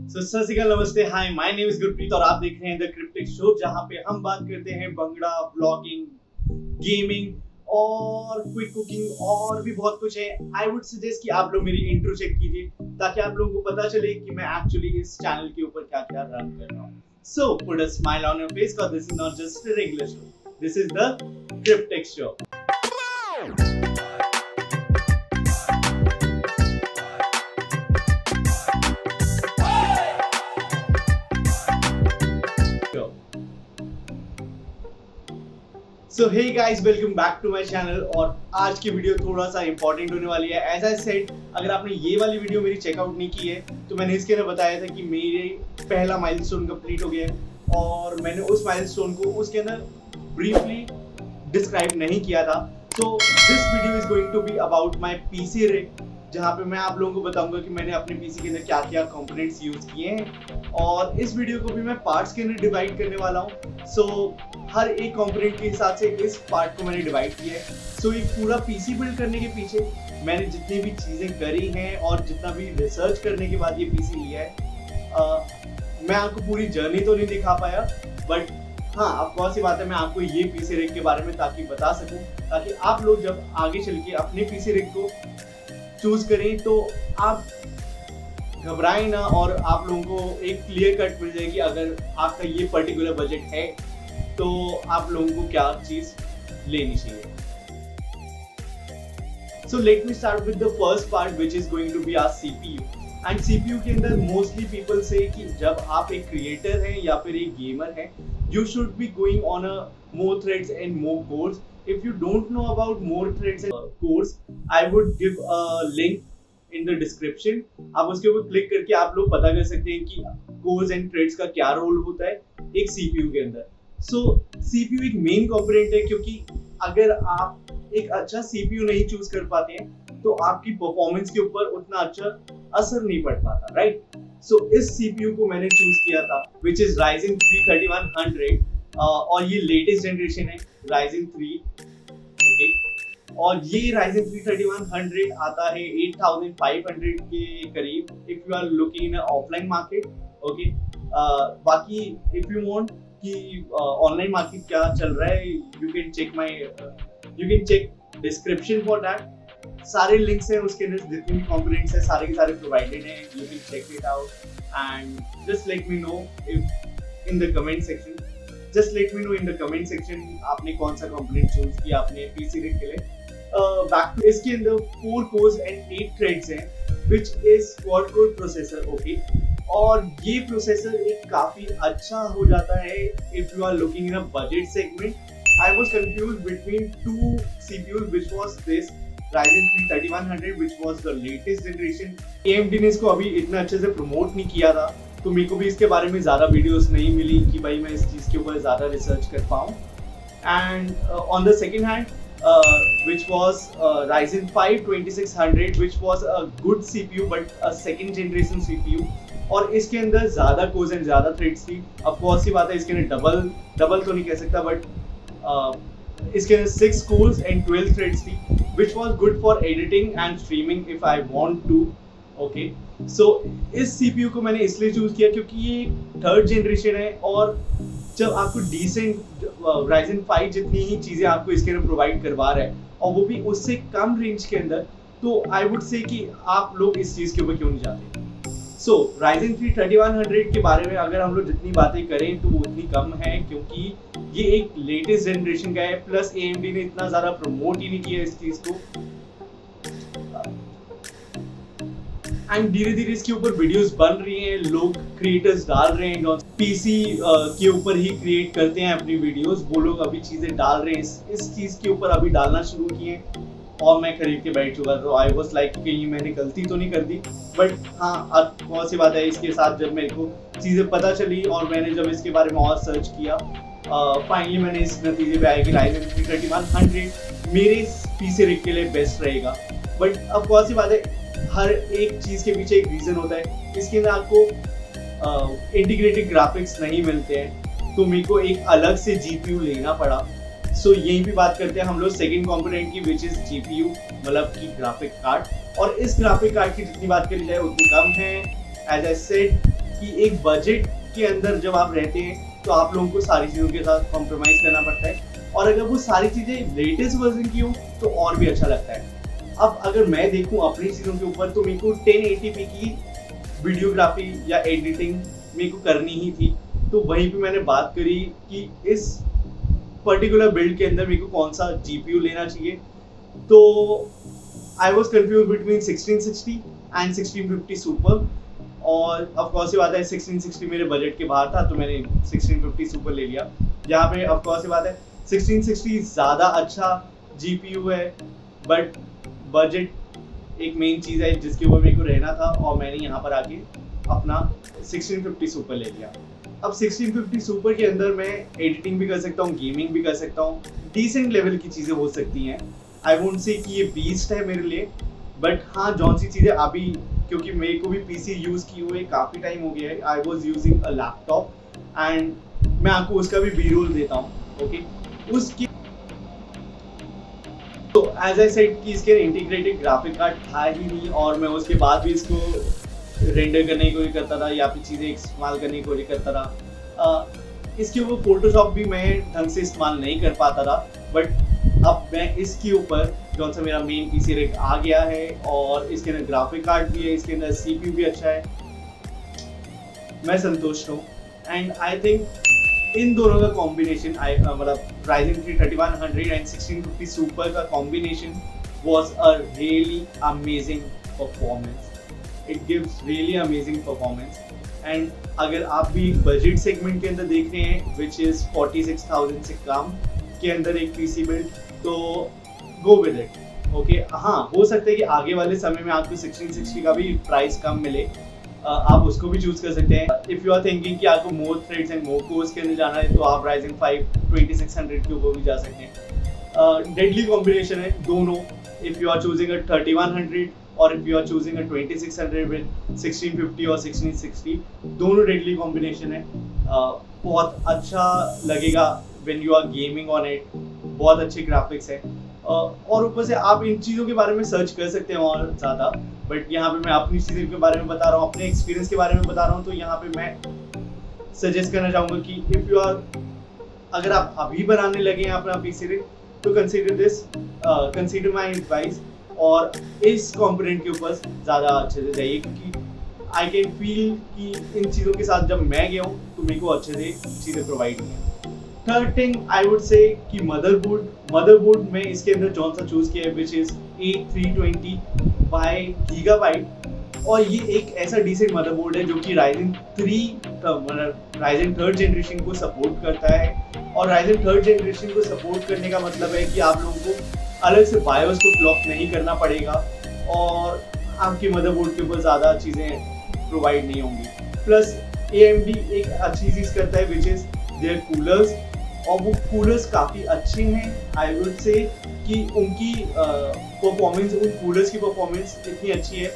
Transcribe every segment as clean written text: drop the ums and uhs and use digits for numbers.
सत श्री अकाल, नमस्ते, हाय, माय नेम इज गुरप्रीत और आप देख रहे हैं द क्रिप्टिक शो, जहां पे हम बात करते हैं बंगड़ा, ब्लॉगिंग, गेमिंग और क्विक कुकिंग और भी बहुत कुछ है। आई वुड सजेस्ट कि आप लोग मेरी इंट्रो चेक कीजिए ताकि आप लोगों को पता चले कि मैं एक्चुअली इस चैनल के ऊपर क्या क्या रन कर रहा हूँ। So put a smile on your face because this is not just a regular show, this is the cryptic show. So hey guys, welcome back to my channel. और आज की वीडियो थोड़ा सा इंपॉर्टेंट होने वाली है। एज आई सेड, अगर आपने ये वाली वीडियो मेरी चेकआउट नहीं की है तो मैंने इसके अंदर बताया था कि मेरे पहला माइलस्टोन कंप्लीट हो गया है और मैंने उस माइलस्टोन को उसके अंदर ब्रीफली डिस्क्राइब नहीं किया था। तो this video is going to be about my PC rig, जहाँ पे मैं आप लोगों को बताऊंगा कि मैंने अपने पीसी के अंदर क्या क्या कंपोनेंट्स यूज किए हैं। और इस वीडियो को भी मैं पार्ट्स के अंदर डिवाइड करने वाला हूँ। सो हर एक कंपोनेंट के हिसाब से इस पार्ट को मैंने डिवाइड किया है। सो एक पूरा पीसी बिल्ड करने के पीछे मैंने जितनी भी चीजें करी हैं और जितना भी रिसर्च करने के बाद ये पीसी लिया है, मैं आपको पूरी जर्नी तो नहीं दिखा पाया, बट हाँ, अब कौन सी बात है, मैं आपको ये पीसी रिग के बारे में ताकि बता सकूं, ताकि आप लोग जब आगे चल के अपने पीसी रिग को चूज करें तो आप घबराएं ना और आप लोगों को एक क्लियर कट मिल जाएगी। अगर आपका ये पर्टिकुलर बजट है तो आप लोगों को क्या चीज लेनी चाहिए। So let me start with the first part which is going to be our CPU. And CPU के अंदर मोस्टली पीपल से कि जब आप एक क्रिएटर हैं या फिर एक गेमर हैं, you should be going on a more threads and more cores. If you don't know about more threads and cores, I would give a link in the description. आप उसके ऊपर क्लिक करके आप लोग पता कर सकते हैं कि cores and threads का क्या रोल होता है एक CPU के अंदर। So CPU एक मेन कंपोनेंट है, क्योंकि अगर आप एक अच्छा CPU नहीं चूज कर पाते हैं तो आपकी परफॉर्मेंस के ऊपर उतना अच्छा असर नहीं पड़ पाता, राइट? सो इस CPU को मैंने चूज किया था विच इज Ryzen 3 3100 और ये लेटेस्ट जनरेशन है Ryzen 3, ओके। और ये Ryzen 3 3100 आता है 8500 के करीब if you are looking in offline market, okay. बाकी इफ यू वांट कि ऑनलाइन मार्केट क्या चल रहा है, you can check description for that. सारे लिंक्स हैं उसके अंदर, जितने भी कंपोनेंट्स हैं सारे के सारे प्रोवाइडेड हैं, you can check it out and just let me know if in the comment section, just let me know in the comment section आपने कौन सा कंपोनेंट चूज किया अपने पीसी रिग के लिए। बैक टू इसके अंदर 4 कोर्स एंड 8 थ्रेड्स हैं which is quad core processor, okay. और ये प्रोसेसर एक काफी अच्छा हो जाता है if you are looking in a budget segment. I was confused between 2 CPUs which was this Ryzen 3 3100 which was the latest generation. AMD ने इसको अभी इतना अच्छे से प्रमोट नहीं किया था, तो मेरे को भी इसके बारे में ज़्यादा वीडियोस नहीं मिली कि भाई मैं इस चीज़ के ऊपर ज़्यादा रिसर्च कर पाऊँ। And on the second hand which was Ryzen 5 2600 which was a good CPU but a second generation CPU, और इसके अंदर ज़्यादा कोर्स एंड ज़्यादा थ्रेड्स थी। अब कौन सी बात है, इसके अंदर डबल तो नहीं कह सकता, बट इसके अंदर 6 cores and 12 threads थी which was good for editing and streaming if I want to, okay. So इस CPU को मैंने इसलिए चूज किया क्योंकि ये 3rd जनरेशन है और जब आपको डिसेंट Ryzen 5 जितनी ही चीज़ें आपको इसके अंदर प्रोवाइड करवा रहा है और वो भी उससे कम रेंज के अंदर, तो आई वुड से कि आप लोग इस चीज़ के ऊपर क्यों नहीं जाते। सो Ryzen 3 3100 के बारे में अगर हम लोग जितनी बातें करें तो वो उतनी कम है, क्योंकि ये एक लेटेस्ट जनरेशन का है, प्लस AMD ने इतना ज़्यादा प्रमोट ही नहीं किया इस चीज़ को। एंड धीरे धीरे इसके ऊपर वीडियोस बन रही हैं, लोग क्रिएटर्स डाल रहे हैं, पीसी के ऊपर ही क्रिएट करते हैं अपनी वीडियोस, वो लोग अभी चीज़ें डाल रहे हैं, इस चीज़ के ऊपर अभी डालना शुरू किए और मैं खरीद के बैठ चुका। तो आई वाज लाइक कहीं मैंने गलती तो नहीं कर दी, बट हाँ, अब कौन सी बात है, इसके साथ जब मेरे को चीज़ें पता चली और मैंने जब इसके बारे में और सर्च किया, फाइनली मैंने इस नतीजे पे आया कि Ryzen 3 3100 मेरे पीसी रिग के लिए बेस्ट रहेगा। बट अब कौन सी बात है, हर एक चीज़ के पीछे एक रीज़न होता है। इसके अंदर आपको इंटीग्रेटेड ग्राफिक्स नहीं मिलते हैं, तो मेरे को एक अलग से GPU लेना पड़ा। सो यहीं पे बात करते हैं हम लोग सेकंड कंपोनेंट की विच इज GPU, मतलब की ग्राफिक कार्ड। और इस ग्राफिक कार्ड की जितनी बात करी जाए उतनी कम है। एज आई सेड कि एक बजट के अंदर जब आप रहते हैं तो आप लोगों को सारी चीज़ों के साथ कॉम्प्रोमाइज़ करना पड़ता है, और अगर वो सारी चीज़ें लेटेस्ट वर्जन की हो तो और भी अच्छा लगता है। अब अगर मैं देखूं अपनी चीज़ों के ऊपर तो मेरे को 1080p की वीडियोग्राफी या एडिटिंग मेरे को करनी ही थी, तो वहीं पे मैंने बात करी कि इस पर्टिकुलर बिल्ड के अंदर मेरे को कौन सा GPU लेना चाहिए। तो I was confuse between 1660 and 1650 super, और ऑफ कोर्स ये बात है 1660 मेरे बजट के बाहर था तो मैंने 1650 सुपर ले लिया। यहाँ पे ऑफ कोर्स ये बात है 1660 ज़्यादा अच्छा GPU है, बट बजट एक मेन चीज़ है जिसके ऊपर मेरे को रहना था, और मैंने यहाँ पर आके अपना 1650 सुपर ले लिया। अब 1650 सुपर के अंदर मैं एडिटिंग भी कर सकता हूँ, गेमिंग भी कर सकता हूँ, डिसेंट लेवल की चीज़ें हो सकती हैं। आई वोंट से कि ये बीस्ट है मेरे लिए, बट हाँ जौन सी चीज़ें अभी, क्योंकि मेरे को भी PC यूज़ किए हुए काफ़ी टाइम हो गया है, I was using a laptop, and मैं आपको उसका भी बी रोल देता हूँ। ओके, उसकी तो एज आई सेड कि इसके इंटीग्रेटेड ग्राफिक कार्ड था ही नहीं, और मैं उसके बाद भी इसको रेंडर करने की कोशिश करता था या फिर चीज़ें इस्तेमाल करने की कोशिश करता था। इसके ऊपर फोटोशॉप भी मैं ढंग से इस्तेमाल नहीं कर पाता था, बट अब मैं इसके ऊपर जो सा मेरा मेन PC रिग आ गया है, और इसके अंदर ग्राफिक कार्ड भी है, इसके अंदर CPU भी अच्छा है, मैं संतुष्ट हूँ। एंड आई थिंक इन दोनों का कॉम्बिनेशन मतलब Ryzen 3 3100 एंड 1650 सुपर का combination was a really amazing performance. It gives really amazing performance. And अगर आप भी बजट सेगमेंट के अंदर देख रहे हैं which is 46,000 से कम के अंदर एक PC बिल्ड, तो go with it. Okay, हाँ हो सकता है कि आगे वाले समय में आपको 1660 का भी प्राइस कम मिले, आप उसको भी चूज कर सकते हैं। इफ़ यू आर थिंकिंग कि आपको मोर थ्रेड्स एंड मोर कोर्स के अंदर जाना है तो आप Ryzen 5 2600 के ऊपर भी जा सकते हैं। डेडली कॉम्बिनेशन है दोनों, if you are choosing a 3100 और if you are choosing a 2600 with 1650 और 1660, दोनों डेडली कॉम्बिनेशन है। बहुत अच्छा लगेगा when you are gaming on it, बहुत अच्छे ग्राफिक्स है, और ऊपर से आप इन चीज़ों के बारे में सर्च कर सकते हैं और ज़्यादा, बट यहाँ पे मैं अपनी चीज़ों के बारे में बता रहा हूँ, अपने एक्सपीरियंस के बारे में बता रहा हूँ। तो यहाँ पे मैं सजेस्ट करना चाहूँगा कि इफ़ यू आर, अगर आप अभी बनाने लगे हैं अपना PC रिग, तो कंसीडर माई एडवाइस, और इस कंपोनेंट के ऊपर ज़्यादा अच्छे से जाइए, क्योंकि आई कैन फील कि इन चीज़ों के साथ जब मैं गया हूँ तो मेरे को अच्छे से चीज़ें प्रोवाइड की हैं। Third thing I would say कि मदरबोर्ड में इसके अंदर जौन सा चूज किया है which is A320 bye gigabyte, और ये एक ऐसा डिसेंट मदरबोर्ड है जो कि Ryzen 3rd जनरेशन को सपोर्ट करता है। और Ryzen 3rd जनरेशन को सपोर्ट करने का मतलब है कि आप लोगों को अलग से बायोस को क्लॉक नहीं करना पड़ेगा, और आपकी मदरबोर्ड के ऊपर ज़्यादा चीज़ें प्रोवाइड नहीं होंगी। प्लस AMD एक अच्छी चीज़ करता है विच इज़ देयर कूलर्स, और वो कूलर्स काफ़ी अच्छे हैं। आई वुड से कि उनकी परफॉर्मेंस, उन कूलर्स की परफॉर्मेंस इतनी अच्छी है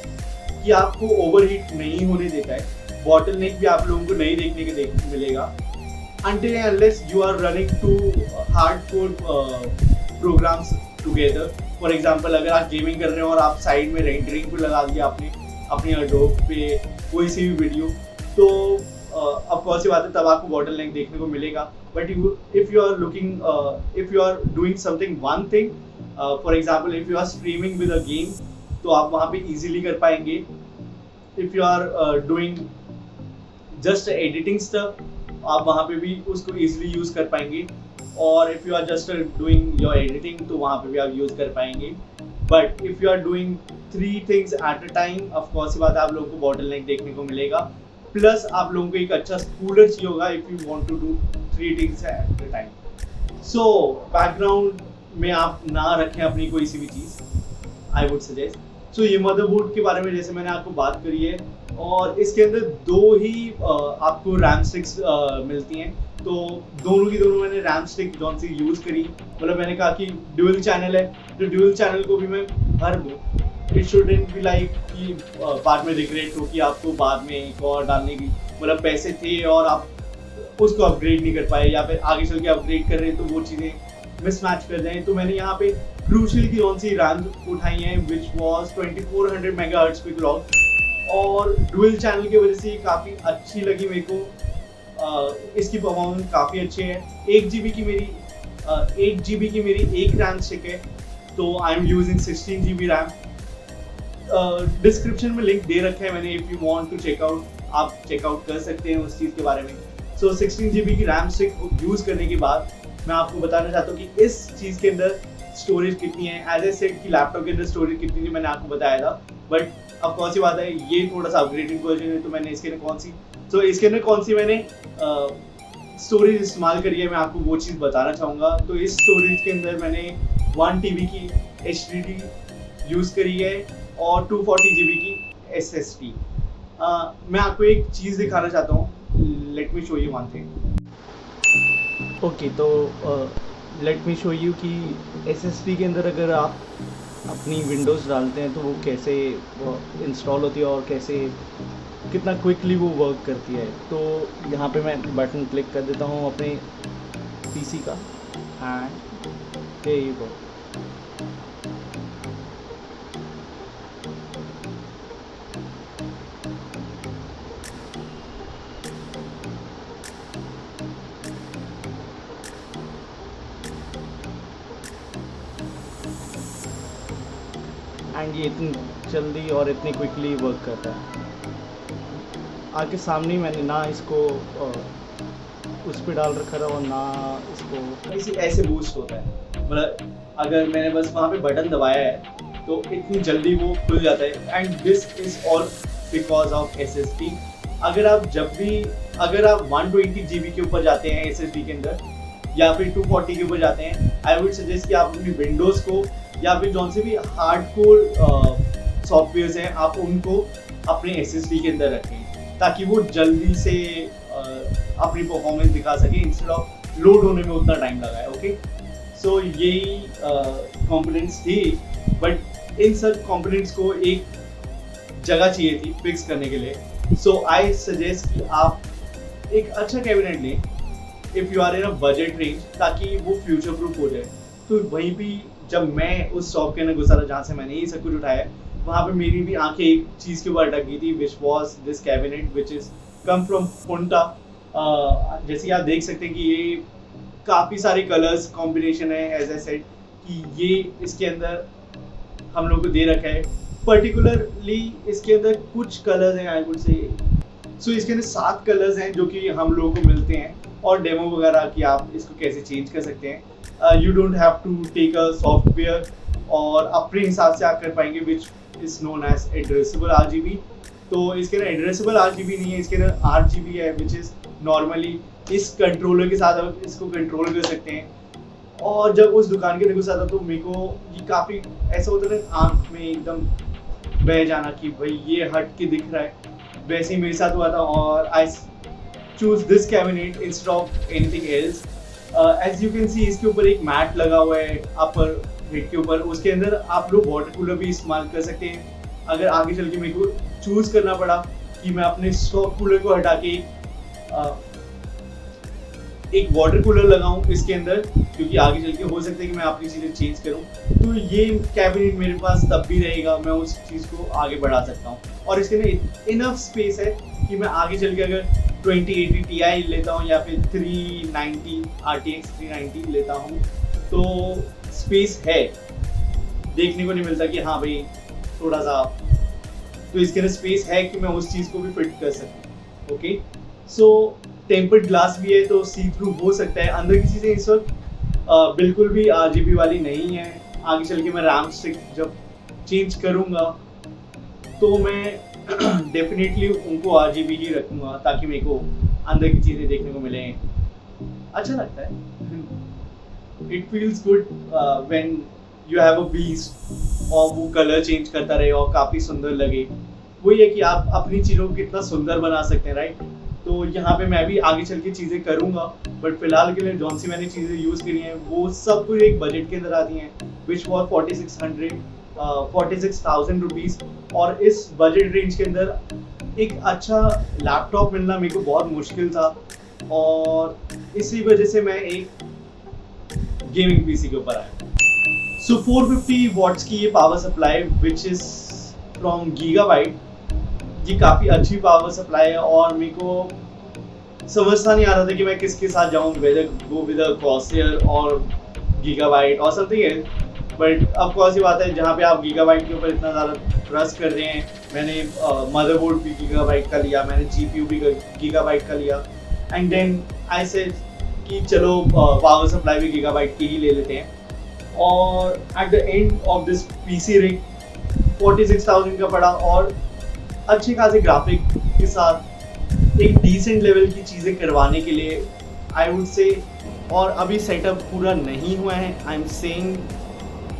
कि आपको ओवरहीट नहीं होने देता है, बॉटल नेक भी आप लोगों को नहीं देखने के मिलेगा until and unless you are running two hardcore programs together. For example अगर आप गेमिंग कर रहे हो और आप साइड में रेंडरिंग पे लगा दिया आपने अपनी एडोब पे कोई सी भी वीडियो, तो ऑफ कोर्स ये बात है तब आपको बॉटल नेक देखने को मिलेगा। But if you are looking, if you are doing something one thing, for example if you are streaming with a game, तो आप वहाँ पे इजीली कर पाएंगे। If you are doing just editing stuff, आप वहाँ पे भी उसको इजीली यूज़ कर पाएंगे, और if you are just doing your editing तो वहाँ पे भी आप यूज़ कर पाएंगे। But if you are doing 3 things at a time, of course ये बात है आप लोगों को बॉटल नेक देखने को मिलेगा। प्लस आप लोगों को एक अच्छा कूलर चाहिए होगा if you want to do 3 things at a time. So background में आप ना रखें अपनी कोई सी भी चीज़, आई वुड सजेस्ट। सो ये मदरबोर्ड के बारे में जैसे मैंने आपको बात करी है, और इसके अंदर 2 ही आपको रैम स्टिक्स मिलती हैं, तो दोनों की दोनों मैंने रैम स्टिक जौन सी यूज़ करी, मतलब मैंने कहा कि ड्यूअल चैनल है तो ड्यूअल चैनल को भी मैं भर दूँ। इट शुडंट बी लाइक कि बाद में रिग्रेट हो कि आपको बाद में एक और डालने की, मतलब पैसे थे और आप उसको अपग्रेड नहीं कर पाए, या फिर आगे चल के अपग्रेड कर रहे हैं तो वो चीज़ें मिसमैच कर जाएँ। तो मैंने यहाँ पे क्रूशियल की कौन सी रैम उठाई हैं विच वॉज 2400 मेगाहर्ट्ज़ पे क्लॉक, और डुअल चैनल की वजह से ये काफ़ी अच्छी लगी मेरे को। इसकी परफॉर्मेंस काफ़ी अच्छी है। 1 GB की मेरी 1 GB की मेरी एक रैम स्टिक है, तो I am using 16 GB RAM. Description में लिंक दे रखा है मैंने, if you want to check out, आप चेकआउट कर सकते हैं उस चीज़ के बारे में। सो 16 GB की रैम स्टिक यूज़ करने के बाद मैं आपको बताना चाहता हूँ कि इस चीज़ के अंदर स्टोरेज कितनी है। एज ए सेट की लैपटॉप के अंदर स्टोरेज कितनी थी मैंने आपको बताया था, बट अब कौन सी बात है, ये थोड़ा सा अपग्रेडेड वर्जन है, तो मैंने इसके अंदर इसके अंदर कौन सी मैंने स्टोरेज इस्तेमाल करी है, मैं आपको वो चीज़ बताना चाहूँगा। तो इस स्टोरेज के अंदर मैंने 1 TB की HDD यूज़ करी है और 240 GB की SSD। मैं आपको एक चीज़ दिखाना चाहता हूँ, let me show you one thing. Okay, तो लेट मी शो यू कि SSD के अंदर अगर आप अपनी विंडोज़ डालते हैं तो वो कैसे इंस्टॉल होती है और कैसे कितना क्विकली वो वर्क करती है। तो यहाँ पे मैं बटन क्लिक कर देता हूँ अपने पीसी का, एंड ये वो एंड ये इतनी जल्दी और इतनी क्विकली वर्क करता है। आगे सामने मैंने ना इसको उस पर डाल रखा था और ना इसको ऐसे बूस्ट होता है। मतलब अगर मैंने बस वहाँ पे बटन दबाया है तो इतनी जल्दी वो खुल जाता है। And this is all because of SSD। अगर आप 120 GB के ऊपर जाते हैं SSD के अंदर, या फिर 240 के ऊपर जाते हैं, आई वुड सजेस्ट कि आप अपनी विंडोज़ को या फिर जौन से भी हार्डकोर सॉफ्टवेयर्स हैं आप उनको अपने SSD के अंदर रखें, ताकि वो जल्दी से अपनी परफॉर्मेंस दिखा सके इंस्टेड ऑफ लोड होने में उतना टाइम लगा है। ओके, सो यही कंपोनेंट्स थी, बट इन सब कंपोनेंट्स को एक जगह चाहिए थी फिक्स करने के लिए। सो आई सजेस्ट कि आप एक अच्छा कैबिनेट लें if you are in a budget range, ताकि वो फ्यूचर प्रूफ हो जाए। तो वहीं भी जब मैं उस शॉप के अंदर घुसा था जहाँ से मैंने ये सब कुछ उठाया, वहाँ पे मेरी भी आंखें एक चीज़ के ऊपर अटक गई थी, which was this cabinet which is come from Punta. जैसे आप देख सकते हैं कि ये काफ़ी सारे कलर्स कॉम्बिनेशन है। एज ए सेड कि ये इसके अंदर हम लोग को दे रखा है, पर्टिकुलरली इसके अंदर कुछ कलर्स हैं आई वुड से। सो इसके अंदर 7 कलर्स हैं जो कि हम लोगों को मिलते हैं, और डेमो वगैरह कि आप इसको कैसे चेंज कर सकते हैं। You don't have to take a software, और अपने हिसाब से आप कर पाएंगे, which is known as addressable RGB। तो इसके अंदर एड्रेसेबल RGB नहीं है, इसके अंदर RGB है, विच इज़ नॉर्मली इस कंट्रोलर के साथ आप इसको कंट्रोल कर सकते हैं। और जब उस दुकान के अंदर घुसा था तो मेरे को ये काफ़ी ऐसा होता है ना, आँख में एकदम बह जाना कि भाई ये हट के दिख रहा है। वैसे ही मेरे साथ हुआ था, और I choose this cabinet instead of anything else. As you can see इसके ऊपर एक मैट लगा हुआ है अपर हेड के ऊपर, उसके अंदर आप लोग वाटर कूलर भी इस्तेमाल कर सकते हैं। अगर आगे चल के मेरे को चूज करना पड़ा कि मैं अपने सॉफ्ट कूलर को हटा के एक वाटर कूलर लगाऊं इसके अंदर, क्योंकि आगे चल के हो सकता है कि मैं अपनी चीज़ें चेंज करूं, तो ये कैबिनेट मेरे पास तब भी रहेगा, मैं उस चीज़ को आगे बढ़ा सकता हूं। और इसके अंदर इनफ स्पेस है कि मैं आगे चल के अगर 2080 Ti लेता हूं या फिर 390 RTX 390 लेता हूं, तो स्पेस है। देखने को नहीं मिलता कि हाँ भाई थोड़ा सा, तो इसके अंदर स्पेस है कि मैं उस चीज़ को भी फिट कर सकूँ। ओके, सो टेम्पर्ड ग्लास भी है तो सी थ्रू हो सकता है। अंदर की चीज़ें इस वक्त बिल्कुल भी RGB वाली नहीं है। आगे चल के मैं रैम स्टिक जब चेंज करूँगा तो मैं डेफिनेटली उनको RGB ही रखूँगा, ताकि मेरे को अंदर की चीज़ें देखने को मिलें। अच्छा लगता है, it feels good when you have a beast और वो कलर चेंज करता रहे और काफ़ी सुंदर लगे। वही है कि आप अपनी चीज़ों को कितना सुंदर बना सकते हैं, राइट। तो यहाँ पे मैं भी आगे चल के चीज़ें करूँगा, बट फिलहाल के लिए जौन सी मैंने चीज़ें यूज़ करी हैं वो सब कुछ एक बजट के अंदर आती हैं, विच वॉज 46,000 रुपीज़। और इस बजट रेंज के अंदर एक अच्छा लैपटॉप मिलना मेरे को बहुत मुश्किल था, और इसी वजह से मैं एक गेमिंग पीसी के ऊपर आया। सो 450 वॉट्स की ये power supply which is from gigabyte. ये काफ़ी अच्छी पावर सप्लाई है और मेरे को समझता नहीं आ रहा था कि मैं किसके साथ जाऊँ, वेदर गो विद क्रॉसहेयर और गीगाबाइट और समथिंग है। बट अब कौन सी बात है जहाँ पे आप गीगाबाइट के ऊपर इतना ज़्यादा ट्रस्ट कर रहे हैं। मैंने मदरबोर्ड भी गीगाबाइट का लिया, मैंने जीपीयू भी गीगाबाइट का लिया, एंड देन आई सेड कि चलो पावर सप्लाई भी गीगाबाइट की ही ले लेते हैं। और at the end of this PC rig 46,000 का पड़ा और अच्छे खासे ग्राफिक के साथ एक डिसेंट लेवल की चीज़ें करवाने के लिए आई वुड से। और अभी सेटअप पूरा नहीं हुआ है, आई एम सेइंग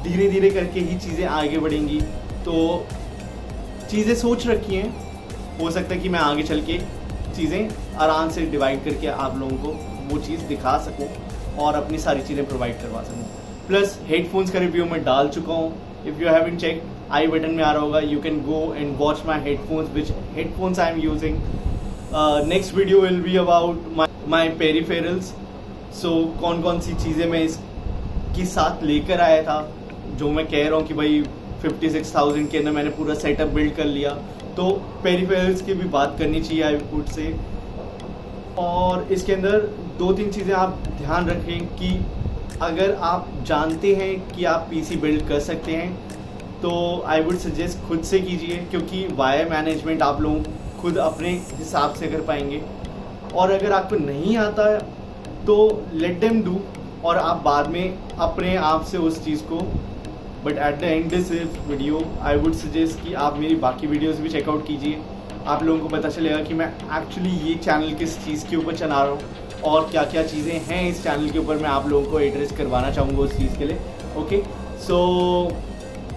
धीरे धीरे करके ही चीज़ें आगे बढ़ेंगी। तो चीज़ें सोच रखी हैं, हो सकता है कि मैं आगे चल के चीज़ें आराम से डिवाइड करके आप लोगों को वो चीज़ दिखा सकूं और अपनी सारी चीज़ें प्रोवाइड करवा सकूं। प्लस हेडफोन्स का रिव्यू मैं डाल चुका हूँ, if you haven't check I button में आ रहा होगा, you can go and watch my headphones which headphones I am using. Next video will be about my peripherals. So कौन कौन सी चीज़ें मैं इसके साथ लेकर आया था, जो मैं कह रहा हूँ कि भाई 56,000 के अंदर मैंने पूरा सेटअप बिल्ड कर लिया, तो पेरीफेरल्स की भी बात करनी चाहिए आई वुड से। और इसके अंदर 2-3 चीज़ें आप ध्यान रखें कि अगर आप जानते हैं कि आप पीसी बिल्ड कर सकते हैं तो आई वुड सजेस्ट खुद से कीजिए, क्योंकि वायर मैनेजमेंट आप लोग खुद अपने हिसाब से कर पाएंगे। और अगर आपको नहीं आता है तो लेट देम डू, और आप बाद में अपने आप से उस चीज़ को। But at the end this video I would suggest कि आप मेरी बाकी वीडियोस भी चेकआउट कीजिए, आप लोगों को पता चलेगा कि मैं एक्चुअली ये चैनल किस चीज़ के ऊपर चला रहा हूँ और क्या क्या चीज़ें हैं इस चैनल के ऊपर, मैं आप लोगों को एड्रेस करवाना चाहूँगा उस चीज़ के लिए। Okay, so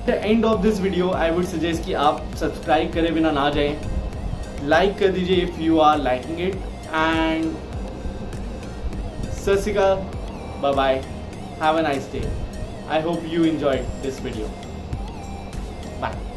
the end of this video I would suggest कि आप सब्सक्राइब करे बिना ना जाएं, लाइक कर दीजिए if you are liking it, and सत श्री अकाल, bye bye, have a nice day. I hope you enjoyed this video. Bye.